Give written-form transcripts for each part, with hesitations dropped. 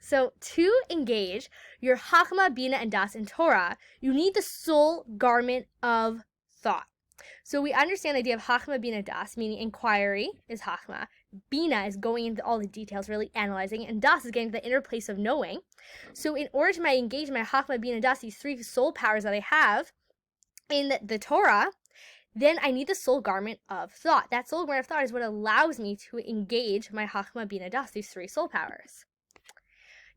So to engage your Chachma, Bina, and Das in Torah, you need the soul garment of thought. So we understand the idea of Chachma, Bina, Das, meaning inquiry is Chachma. Bina is going into all the details, really analyzing, and Das is getting to the inner place of knowing. So in order to engage my Chachma, Bina, Das, these three soul powers that I have in the Torah, then I need the soul garment of thought. That soul garment of thought is what allows me to engage my Chachma, Bina, Das, these three soul powers.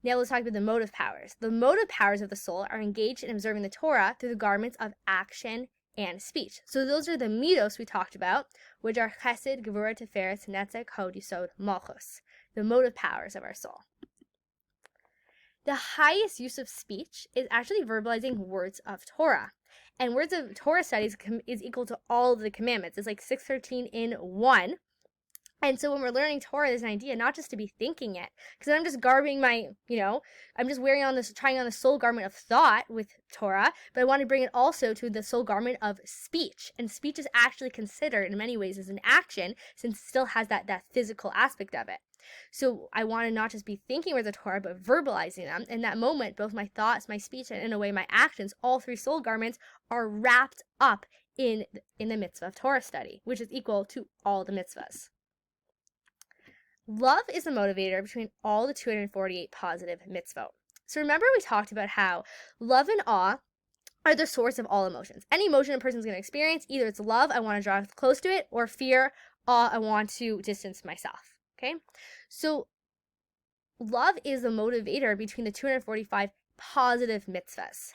Now let's talk about the motive powers. The motive powers of the soul are engaged in observing the Torah through the garments of action and speech. So those are the midos we talked about, which are chesed, gevurah, tiferet, netzek, hod, yisod, malchus, the motive powers of our soul. The highest use of speech is actually verbalizing words of Torah. And words of Torah studies is equal to all of the commandments. It's like 613 in one. And so when we're learning Torah, there's an idea not just to be thinking it, because I'm just garbing my, I'm just trying on the soul garment of thought with Torah, but I want to bring it also to the soul garment of speech. And speech is actually considered in many ways as an action, since it still has that physical aspect of it. So I want to not just be thinking words of Torah, but verbalizing them. In that moment, both my thoughts, my speech, and in a way my actions, all three soul garments are wrapped up in the mitzvah of Torah study, which is equal to all the mitzvahs. Love is the motivator between all the 248 positive mitzvot. So remember we talked about how love and awe are the source of all emotions. Any emotion a person's going to experience, either it's love, I want to draw close to it, or fear, awe, I want to distance myself. Okay? So love is the motivator between the 245 positive mitzvahs.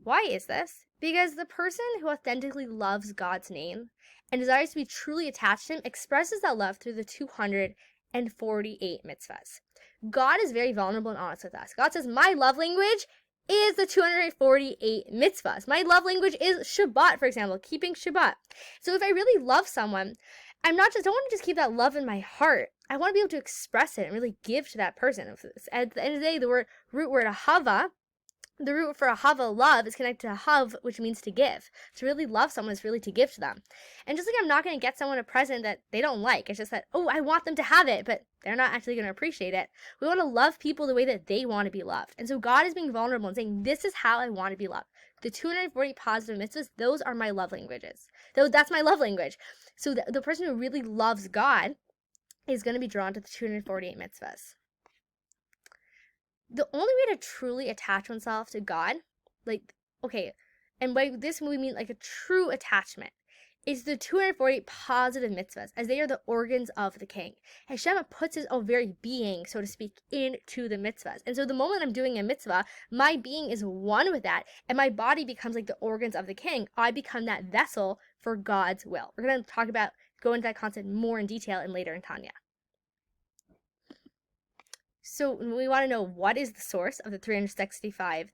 Why is this? Because the person who authentically loves God's name and desires to be truly attached to him expresses that love through the 248 mitzvahs. God is very vulnerable and honest with us. God says, my love language is the 248 mitzvahs. My love language is Shabbat, for example, keeping Shabbat. So if I really love someone, don't want to just keep that love in my heart. I want to be able to express it and really give to that person. At the end of the day, the root word ahava, the root for ahava, love, is connected to hav, which means to give. To really love someone is really to give to them. And just like I'm not going to get someone a present that they don't like, it's just that, I want them to have it, but they're not actually going to appreciate it. We want to love people the way that they want to be loved. And so God is being vulnerable and saying, this is how I want to be loved. The 240 positive mitzvahs, those are my love languages. That's my love language. So the person who really loves God is going to be drawn to the 248 mitzvahs. The only way to truly attach oneself to God, and by this we mean like a true attachment, is the 248 positive mitzvahs, as they are the organs of the king. Hashem puts his own very being, so to speak, into the mitzvahs. And so the moment I'm doing a mitzvah, my being is one with that, and my body becomes like the organs of the king. I become that vessel for God's will. We're going to go into that concept more in detail and later in Tanya. So we want to know what is the source of the 365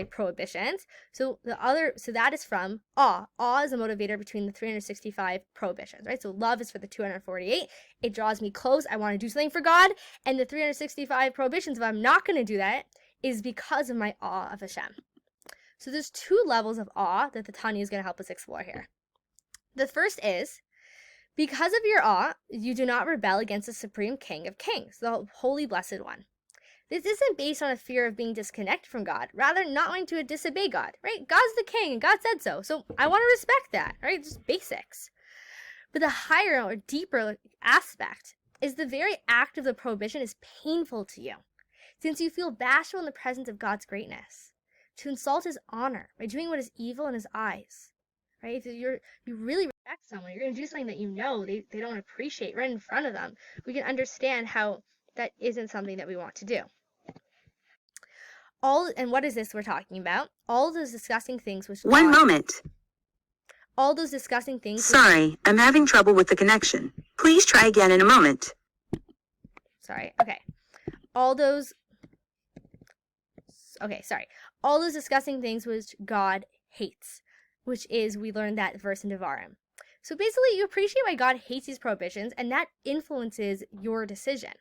prohibitions. So that is from awe. Awe is a motivator between the 365 prohibitions, right? So love is for the 248. It draws me close. I want to do something for God. And the 365 prohibitions, if I'm not going to do that, is because of my awe of Hashem. So there's two levels of awe that the Tanya is going to help us explore here. The first is, because of your awe, you do not rebel against the Supreme King of Kings, the Holy Blessed One. This isn't based on a fear of being disconnected from God, rather not wanting to disobey God, right? God's the king and God said so, so I want to respect that, right? Just basics. But the higher or deeper aspect is the very act of the prohibition is painful to you, since you feel bashful in the presence of God's greatness. To insult his honor by doing what is evil in his eyes, right? If you really respect someone, you're going to do something that they don't appreciate right in front of them. We can understand how that isn't something that we want to do. And what is this we're talking about? All those disgusting things which One moment. All those disgusting things. Sorry, I'm having trouble with the connection. Please try again in a moment. Sorry. Okay. All those disgusting things which God hates, which is, we learned that verse in Devarim. So basically, you appreciate why God hates these prohibitions, and that influences your decision.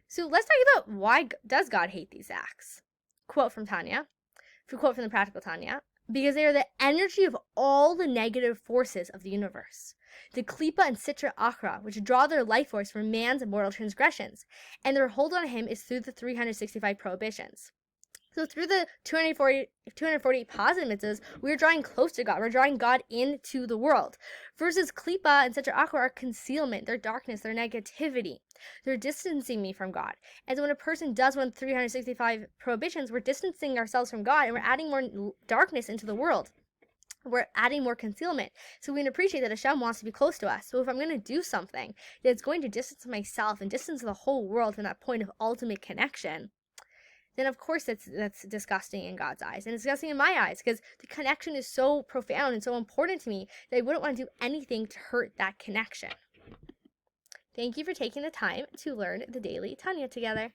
So let's talk about why does God hate these acts. Quote from the Practical Tanya. because they are the energy of all the negative forces of the universe. The Klipa and Sitra Achra, which draw their life force from man's mortal transgressions, and their hold on him is through the 365 prohibitions. So through the 248 positive mitzvahs, we're drawing close to God. We're drawing God into the world. Versus Klipa and Sitra Achra are concealment, their darkness, their negativity. They're distancing me from God. And so when a person does one of the 365 prohibitions, we're distancing ourselves from God, and we're adding more darkness into the world. We're adding more concealment. So we can appreciate that Hashem wants to be close to us. So if I'm going to do something that's going to distance myself and distance the whole world from that point of ultimate connection, then of course that's disgusting in God's eyes, and it's disgusting in my eyes, because the connection is so profound and so important to me that I wouldn't want to do anything to hurt that connection. Thank you for taking the time to learn the daily Tanya together.